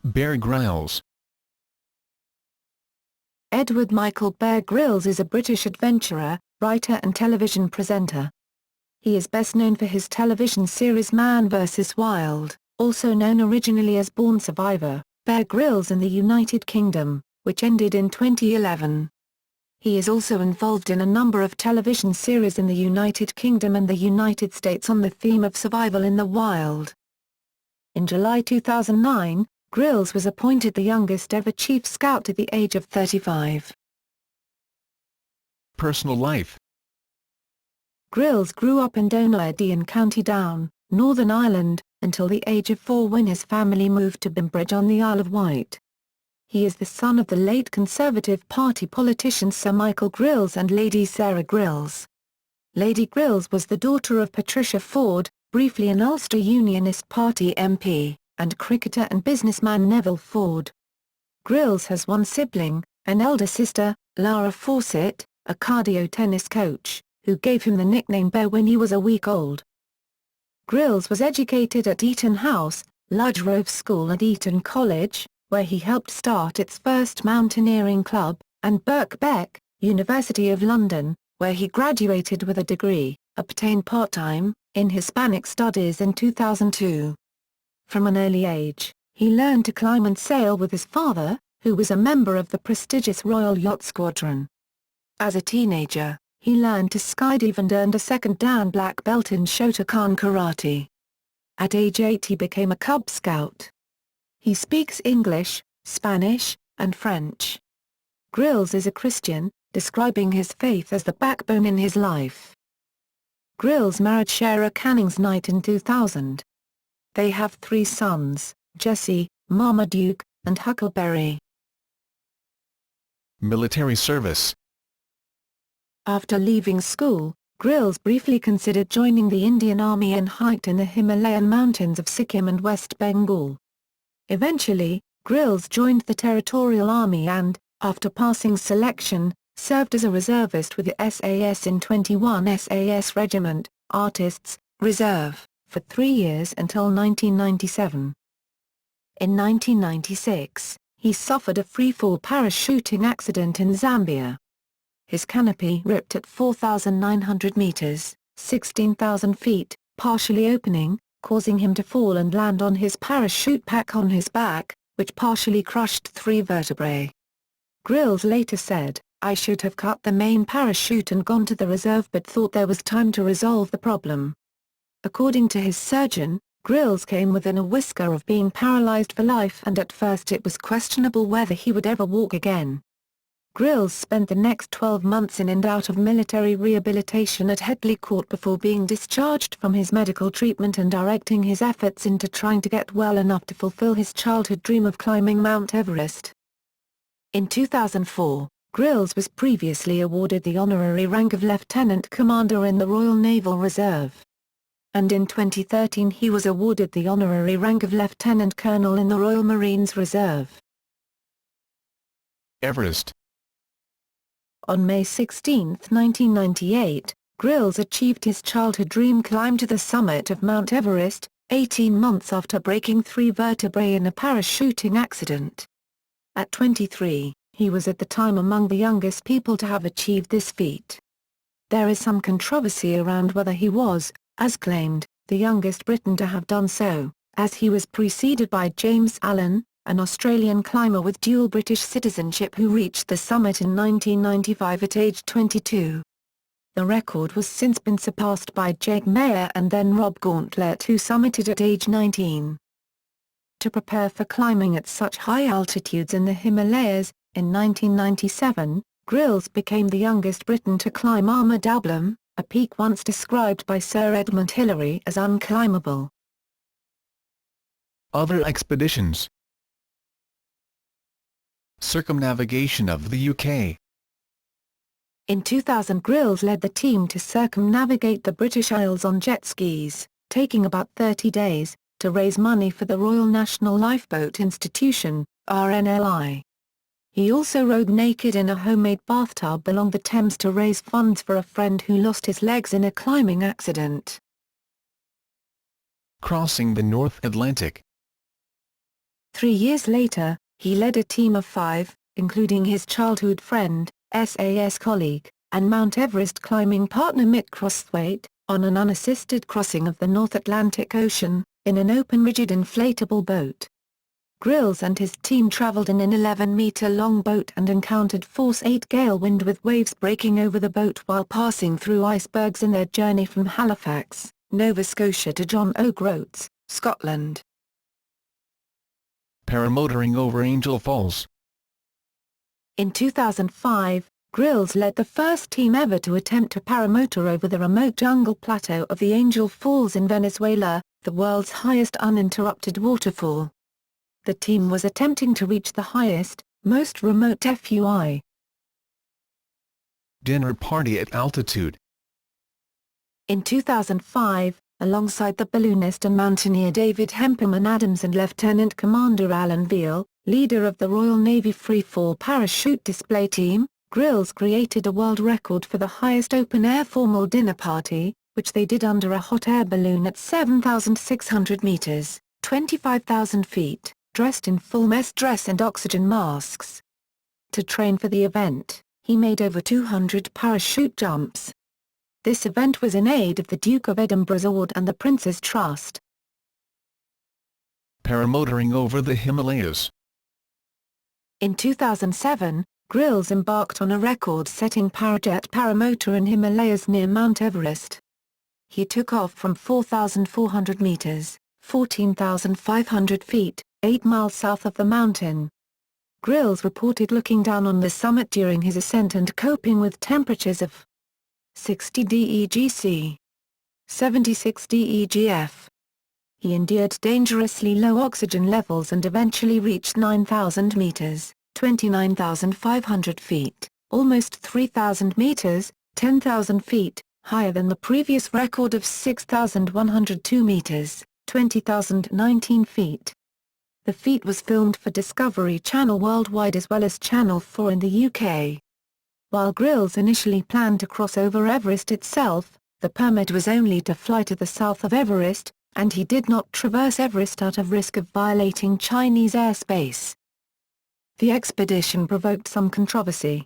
Bear Grylls. Edward Michael Bear Grylls is a British adventurer, writer and television presenter. He is best known for his television series Man vs. Wild, also known originally as Born Survivor, Bear Grylls in the United Kingdom, which ended in 2011. He is also involved in a number of television series in the United Kingdom and the United States on the theme of survival in the wild. In July 2009, Grylls was appointed the youngest ever Chief Scout at the age of 35. Personal life. Grylls grew up in Donaghadee in County Down, Northern Ireland, until the age of 4 when his family moved to Bimbridge on the Isle of Wight. He is the son of the late Conservative Party politician Sir Michael Grylls and Lady Sarah Grylls. Lady Grylls was the daughter of Patricia Ford, briefly an Ulster Unionist Party MP, and cricketer and businessman Neville Ford. Grylls has one sibling, an elder sister, Lara Fawcett, a cardio tennis coach, who gave him the nickname Bear when he was a week old. Grylls was educated at Eton House, Ludgrove School and Eton College, where he helped start its first mountaineering club, and Birkbeck, University of London, where he graduated with a degree, obtained part-time, in Hispanic Studies in 2002. From an early age, he learned to climb and sail with his father, who was a member of the prestigious Royal Yacht Squadron. As a teenager, he learned to skydive and earned a second Dan black belt in Shotokan karate. At age 8 he became a Cub Scout. He speaks English, Spanish, and French. Grylls is a Christian, describing his faith as the backbone in his life. Grylls married Shara Canningsnight in 2000. They have 3 sons, Jesse, Marmaduke, and Huckleberry. Military service. After leaving school, Grylls briefly considered joining the Indian Army and hiked in the Himalayan mountains of Sikkim and West Bengal. Eventually, Grylls joined the Territorial Army and, after passing selection, served as a reservist with the SAS in 21 SAS Regiment, Artists, Reserve, for 3 years until 1997. In 1996, he suffered a freefall parachuting accident in Zambia. His canopy ripped at 4,900 meters, 16,000 feet, partially opening, causing him to fall and land on his parachute pack on his back, which partially crushed 3 vertebrae. Grylls later said, "I should have cut the main parachute and gone to the reserve but thought there was time to resolve the problem." According to his surgeon, Grylls came within a whisker of being paralyzed for life and at first it was questionable whether he would ever walk again. Grylls spent the next 12 months in and out of military rehabilitation at Headley Court before being discharged from his medical treatment and directing his efforts into trying to get well enough to fulfill his childhood dream of climbing Mount Everest. In 2004, Grylls was previously awarded the honorary rank of Lieutenant Commander in the Royal Naval Reserve. And in 2013 he was awarded the honorary rank of Lieutenant Colonel in the Royal Marines Reserve. Everest. On May 16, 1998, Grylls achieved his childhood dream climb to the summit of Mount Everest, 18 months after breaking 3 vertebrae in a parachuting accident. At 23, he was at the time among the youngest people to have achieved this feat. There is some controversy around whether he was, as claimed, the youngest Briton to have done so, as he was preceded by James Allen, an Australian climber with dual British citizenship who reached the summit in 1995 at age 22. The record was since been surpassed by Jake Mayer and then Rob Gauntlett who summited at age 19. To prepare for climbing at such high altitudes in the Himalayas, in 1997, Grylls became the youngest Briton to climb Ahmad Ablam, a peak once described by Sir Edmund Hillary as unclimbable. Other expeditions. Circumnavigation of the UK. In 2000 Grylls led the team to circumnavigate the British Isles on jet skis, taking about 30 days, to raise money for the Royal National Lifeboat Institution, RNLI. He also rode naked in a homemade bathtub along the Thames to raise funds for a friend who lost his legs in a climbing accident. Crossing the North Atlantic. 3 years later, he led a team of 5, including his childhood friend, SAS colleague, and Mount Everest climbing partner Mick Crosthwaite, on an unassisted crossing of the North Atlantic Ocean, in an open rigid inflatable boat. Grylls and his team traveled in an 11-meter-long boat and encountered force 8 gale wind with waves breaking over the boat while passing through icebergs in their journey from Halifax, Nova Scotia to John O'Groats, Scotland. Paramotoring over Angel Falls. In 2005, Grylls led the first team ever to attempt to paramotor over the remote jungle plateau of the Angel Falls in Venezuela, the world's highest uninterrupted waterfall. The team was attempting to reach the highest, most remote FUI. Dinner party at altitude. In 2005, alongside the balloonist and mountaineer David Hemperman Adams and Lieutenant Commander Alan Veal, leader of the Royal Navy free-fall parachute display team, Grylls created a world record for the highest open-air formal dinner party, which they did under a hot air balloon at 7,600 meters, 25,000 feet, dressed in full mess dress and oxygen masks. To train for the event, he made over 200 parachute jumps. This event was in aid of the Duke of Edinburgh's Award and the Prince's Trust. Paramotoring over the Himalayas. In 2007, Grylls embarked on a record-setting parajet paramotor in Himalayas near Mount Everest. He took off from 4,400 meters, 14,500 feet, 8 miles south of the mountain. Grylls reported looking down on the summit during his ascent and coping with temperatures of 60 degc, 76 degf. He endured dangerously low oxygen levels and eventually reached 9,000 meters, 29,500 feet, almost 3,000 meters, 10,000 feet, higher than the previous record of 6,102 meters, 20,019 feet. The feat was filmed for Discovery Channel worldwide as well as Channel 4 in the UK. While Grylls initially planned to cross over Everest itself, the permit was only to fly to the south of Everest, and he did not traverse Everest out of risk of violating Chinese airspace. The expedition provoked some controversy.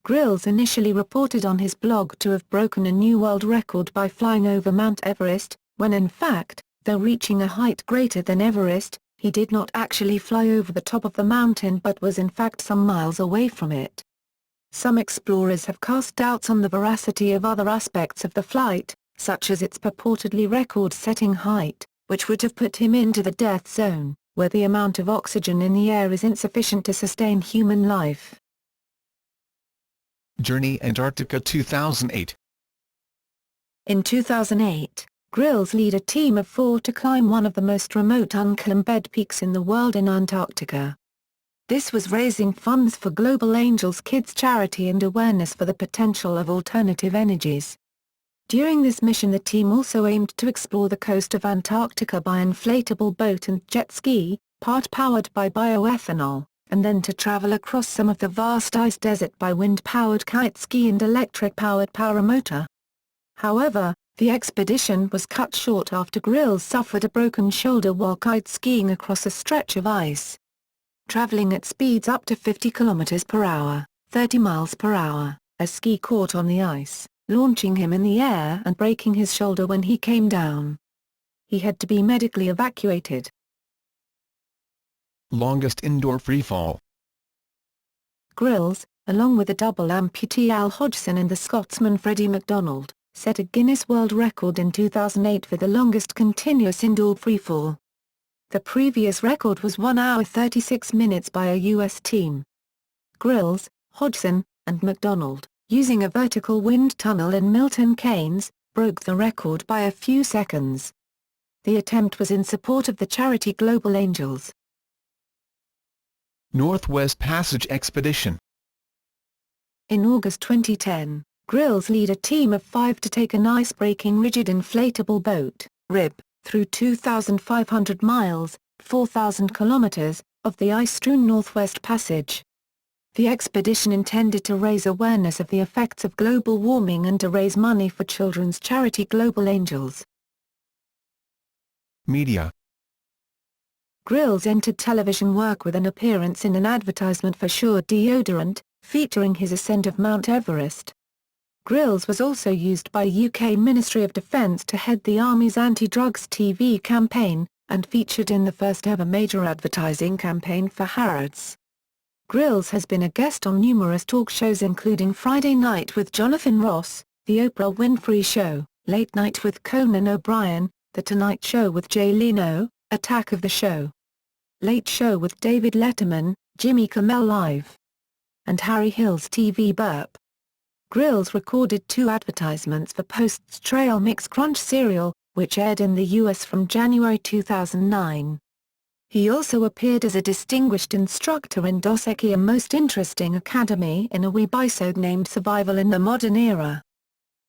Grylls initially reported on his blog to have broken a new world record by flying over Mount Everest, when in fact, though reaching a height greater than Everest, he did not actually fly over the top of the mountain but was in fact some miles away from it. Some explorers have cast doubts on the veracity of other aspects of the flight, such as its purportedly record-setting height, which would have put him into the death zone, where the amount of oxygen in the air is insufficient to sustain human life. Journey Antarctica 2008. In 2008, Grylls led a team of 4 to climb one of the most remote unclimbed peaks in the world in Antarctica. This was raising funds for Global Angels Kids charity and awareness for the potential of alternative energies. During this mission the team also aimed to explore the coast of Antarctica by inflatable boat and jet ski, part powered by bioethanol, and then to travel across some of the vast ice desert by wind-powered kite ski and electric-powered paramotor. However, the expedition was cut short after Grylls suffered a broken shoulder while kite skiing across a stretch of ice. Traveling at speeds up to 50 km per hour, 30 miles per hour, a ski caught on the ice, launching him in the air and breaking his shoulder when he came down. He had to be medically evacuated. Longest indoor freefall. Grylls, along with the double amputee Al Hodgson and the Scotsman Freddie MacDonald, set a Guinness World Record in 2008 for the longest continuous indoor freefall. The previous record was 1 hour 36 minutes by a U.S. team. Grylls, Hodgson, and MacDonald, using a vertical wind tunnel in Milton Keynes, broke the record by a few seconds. The attempt was in support of the charity Global Angels. Northwest Passage Expedition. In August 2010, Grylls led a team of 5 to take an ice-breaking rigid inflatable boat, RIB, through 2,500 miles, 4,000 kilometers, of the ice-strewn Northwest Passage. The expedition intended to raise awareness of the effects of global warming and to raise money for children's charity Global Angels. Media. Grylls entered television work with an appearance in an advertisement for Sure deodorant, featuring his ascent of Mount Everest. Grylls was also used by UK Ministry of Defence to head the Army's anti-drugs TV campaign, and featured in the first ever major advertising campaign for Harrods. Grylls has been a guest on numerous talk shows including Friday Night with Jonathan Ross, The Oprah Winfrey Show, Late Night with Conan O'Brien, The Tonight Show with Jay Leno, Attack of the Show, Late Show with David Letterman, Jimmy Kimmel Live, and Harry Hill's TV Burp. Grylls recorded 2 advertisements for Post's Trail Mix Crunch cereal, which aired in the US from January 2009. He also appeared as a distinguished instructor in Dos Equis, a most interesting academy in a webisode named Survival in the Modern Era.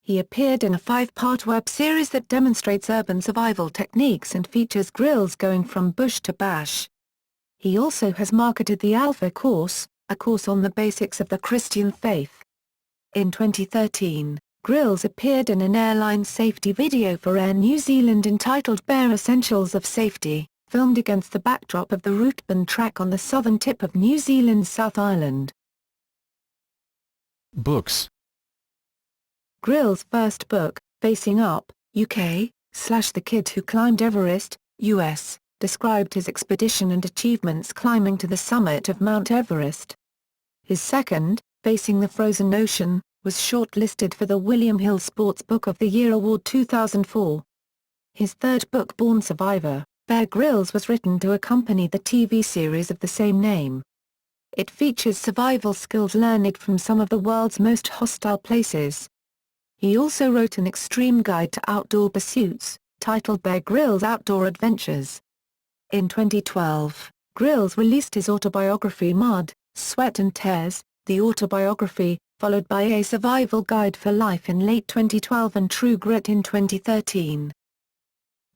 He appeared in a 5-part web series that demonstrates urban survival techniques and features Grylls going from bush to bash. He also has marketed the Alpha Course, a course on the basics of the Christian faith. In 2013, Grylls appeared in an airline safety video for Air New Zealand entitled Bare Essentials of Safety, filmed against the backdrop of the Ruthven Track on the southern tip of New Zealand's South Island. Books. Grylls' first book, Facing Up, UK, / The Kid Who Climbed Everest, US, described his expedition and achievements climbing to the summit of Mount Everest. His second, Facing the Frozen Ocean, was shortlisted for the William Hill Sports Book of the Year Award 2004. His third book, Born Survivor, Bear Grylls, was written to accompany the TV series of the same name. It features survival skills learned from some of the world's most hostile places. He also wrote an extreme guide to outdoor pursuits, titled Bear Grylls' Outdoor Adventures. In 2012, Grylls released his autobiography Mud, Sweat and Tears, the autobiography, followed by A Survival Guide for Life in late 2012 and True Grit in 2013.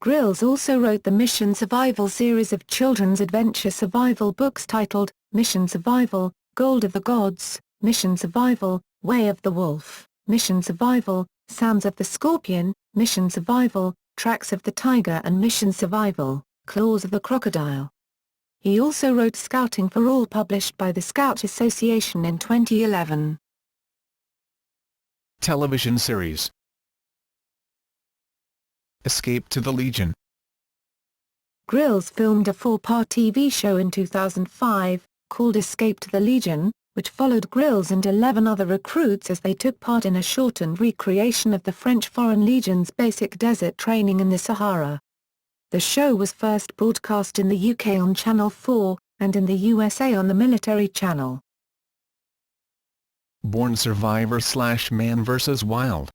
Grylls also wrote the Mission Survival series of children's adventure survival books titled, Mission Survival, Gold of the Gods, Mission Survival, Way of the Wolf, Mission Survival, Sounds of the Scorpion, Mission Survival, Tracks of the Tiger and Mission Survival, Claws of the Crocodile. He also wrote Scouting for All, published by the Scout Association in 2011. Television series. Escape to the Legion. Grylls filmed a 4-part TV show in 2005, called Escape to the Legion, which followed Grylls and 11 other recruits as they took part in a shortened recreation of the French Foreign Legion's basic desert training in the Sahara. The show was first broadcast in the UK on Channel 4, and in the USA on the Military Channel. Born Survivor / Man vs. Wild.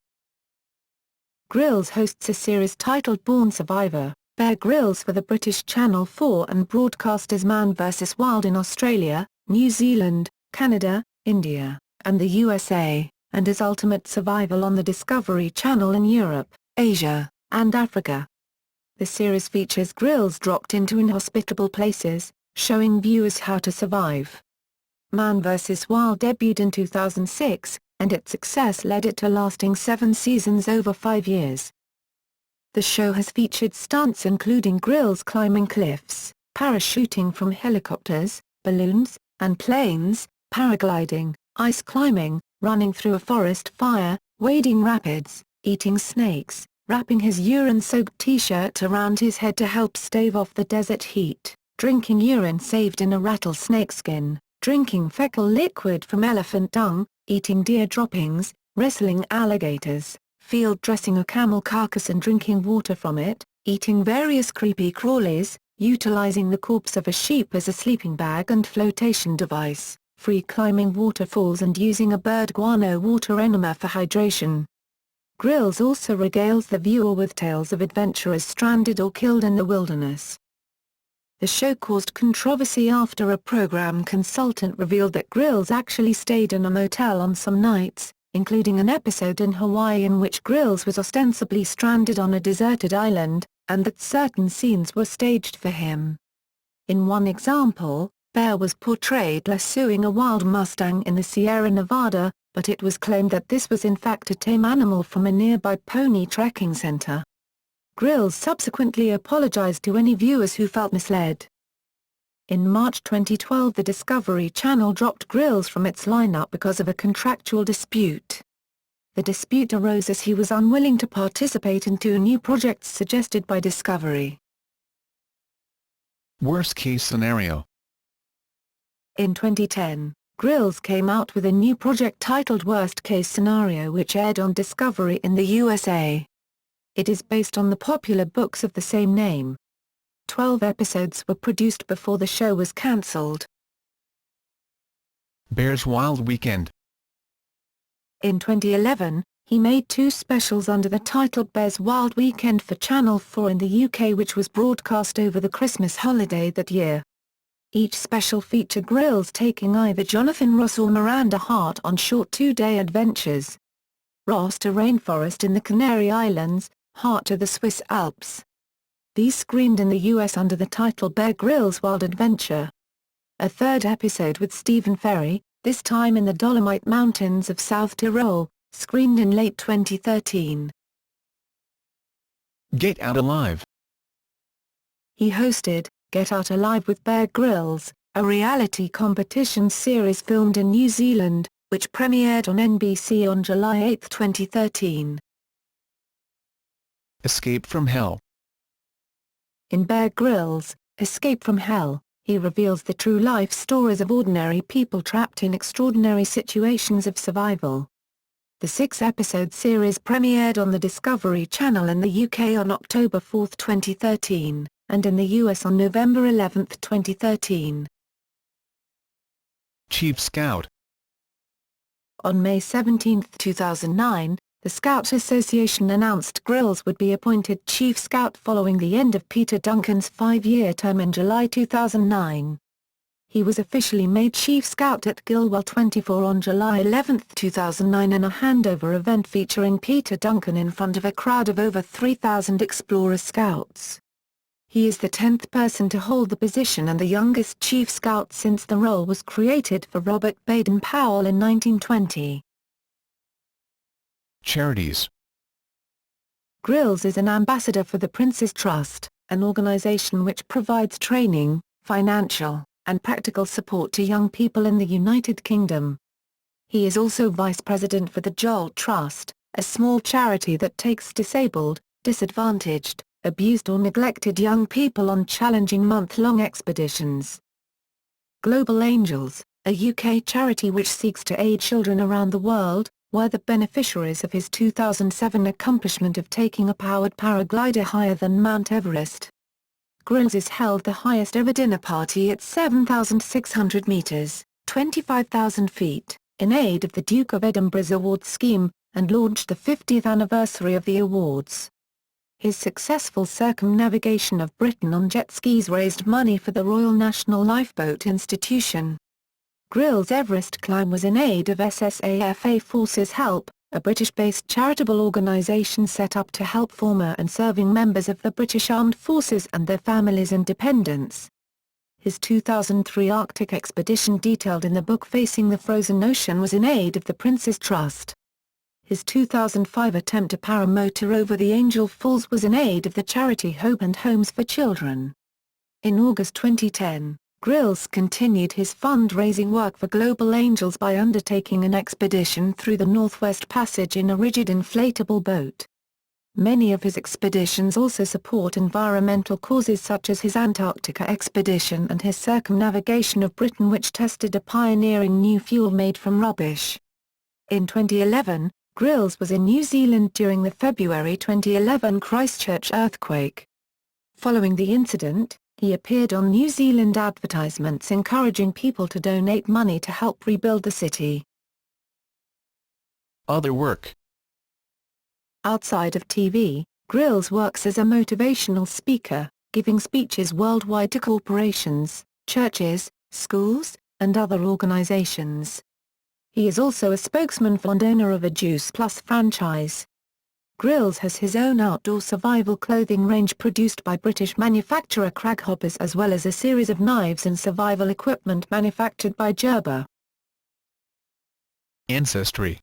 Grylls hosts a series titled Born Survivor, Bear Grylls for the British Channel 4 and broadcast as Man vs. Wild in Australia, New Zealand, Canada, India, and the USA, and as Ultimate Survival on the Discovery Channel in Europe, Asia, and Africa. The series features Grylls dropped into inhospitable places, showing viewers how to survive. Man vs. Wild debuted in 2006, and its success led it to lasting 7 seasons over 5 years. The show has featured stunts including Grylls climbing cliffs, parachuting from helicopters, balloons, and planes, paragliding, ice climbing, running through a forest fire, wading rapids, eating snakes, wrapping his urine-soaked t-shirt around his head to help stave off the desert heat, drinking urine saved in a rattlesnake skin, drinking fecal liquid from elephant dung, eating deer droppings, wrestling alligators, field dressing a camel carcass and drinking water from it, eating various creepy crawlies, utilizing the corpse of a sheep as a sleeping bag and flotation device, free climbing waterfalls and using a bird guano water enema for hydration. Grylls also regales the viewer with tales of adventurers stranded or killed in the wilderness. The show caused controversy after a program consultant revealed that Grylls actually stayed in a motel on some nights, including an episode in Hawaii in which Grylls was ostensibly stranded on a deserted island, and that certain scenes were staged for him. In one example, Bear was portrayed lassoing a wild Mustang in the Sierra Nevada, but it was claimed that this was in fact a tame animal from a nearby pony trekking center. Grylls subsequently apologized to any viewers who felt misled. In March 2012 the Discovery Channel dropped Grylls from its lineup because of a contractual dispute. The dispute arose as he was unwilling to participate in two new projects suggested by Discovery. Worst case scenario. In 2010, Grylls came out with a new project titled Worst Case Scenario which aired on Discovery in the USA. It is based on the popular books of the same name. 12 episodes were produced before the show was cancelled. Bears Wild Weekend. In 2011, he made two specials under the title Bears Wild Weekend for Channel 4 in the UK which was broadcast over the Christmas holiday that year. Each special featured Grylls taking either Jonathan Ross or Miranda Hart on short two-day adventures. Ross to rainforest in the Canary Islands, Hart to the Swiss Alps. These screened in the US under the title Bear Grylls Wild Adventure. A third episode with Stephen Ferry, this time in the Dolomite Mountains of South Tyrol, screened in late 2013. Get Out Alive. He hosted Get Out Alive with Bear Grylls, a reality competition series filmed in New Zealand, which premiered on NBC on July 8, 2013. Escape from Hell. In Bear Grylls, Escape from Hell, he reveals the true life stories of ordinary people trapped in extraordinary situations of survival. The six-episode series premiered on the Discovery Channel in the UK on October 4, 2013, and in the US on November 11, 2013. Chief Scout. On May 17, 2009, the Scout Association announced Grylls would be appointed Chief Scout following the end of Peter Duncan's 5-year term in July 2009. He was officially made Chief Scout at Gilwell 24 on July 11, 2009 in a handover event featuring Peter Duncan in front of a crowd of over 3,000 Explorer Scouts. He is the 10th person to hold the position and the youngest Chief Scout since the role was created for Robert Baden-Powell in 1920. Charities. Grylls is an ambassador for the Prince's Trust, an organization which provides training, financial, and practical support to young people in the United Kingdom. He is also vice president for the Jolt Trust, a small charity that takes disabled, disadvantaged, abused or neglected young people on challenging month-long expeditions. Global Angels, a UK charity which seeks to aid children around the world, were the beneficiaries of his 2007 accomplishment of taking a powered paraglider higher than Mount Everest. Grylls has held the highest ever dinner party at 7,600 metres, 25,000 feet, in aid of the Duke of Edinburgh's awards scheme, and launched the 50th anniversary of the awards. His successful circumnavigation of Britain on jet skis raised money for the Royal National Lifeboat Institution. Grylls' Everest climb was in aid of SSAFA Forces Help, a British-based charitable organisation set up to help former and serving members of the British Armed Forces and their families and dependents. His 2003 Arctic expedition detailed in the book Facing the Frozen Ocean was in aid of the Prince's Trust. His 2005 attempt to paramotor over the Angel Falls was in aid of the charity Hope and Homes for Children. In August 2010, Grylls continued his fundraising work for Global Angels by undertaking an expedition through the Northwest Passage in a rigid inflatable boat. Many of his expeditions also support environmental causes such as his Antarctica expedition and his circumnavigation of Britain which tested a pioneering new fuel made from rubbish. In 2011, Grylls was in New Zealand during the February 2011 Christchurch earthquake. Following the incident, he appeared on New Zealand advertisements encouraging people to donate money to help rebuild the city. Other work. Outside of TV, Grylls works as a motivational speaker, giving speeches worldwide to corporations, churches, schools, and other organizations. He is also a spokesman for and owner of a Juice Plus franchise. Grylls has his own outdoor survival clothing range produced by British manufacturer Craghoppers as well as a series of knives and survival equipment manufactured by Gerber. Ancestry.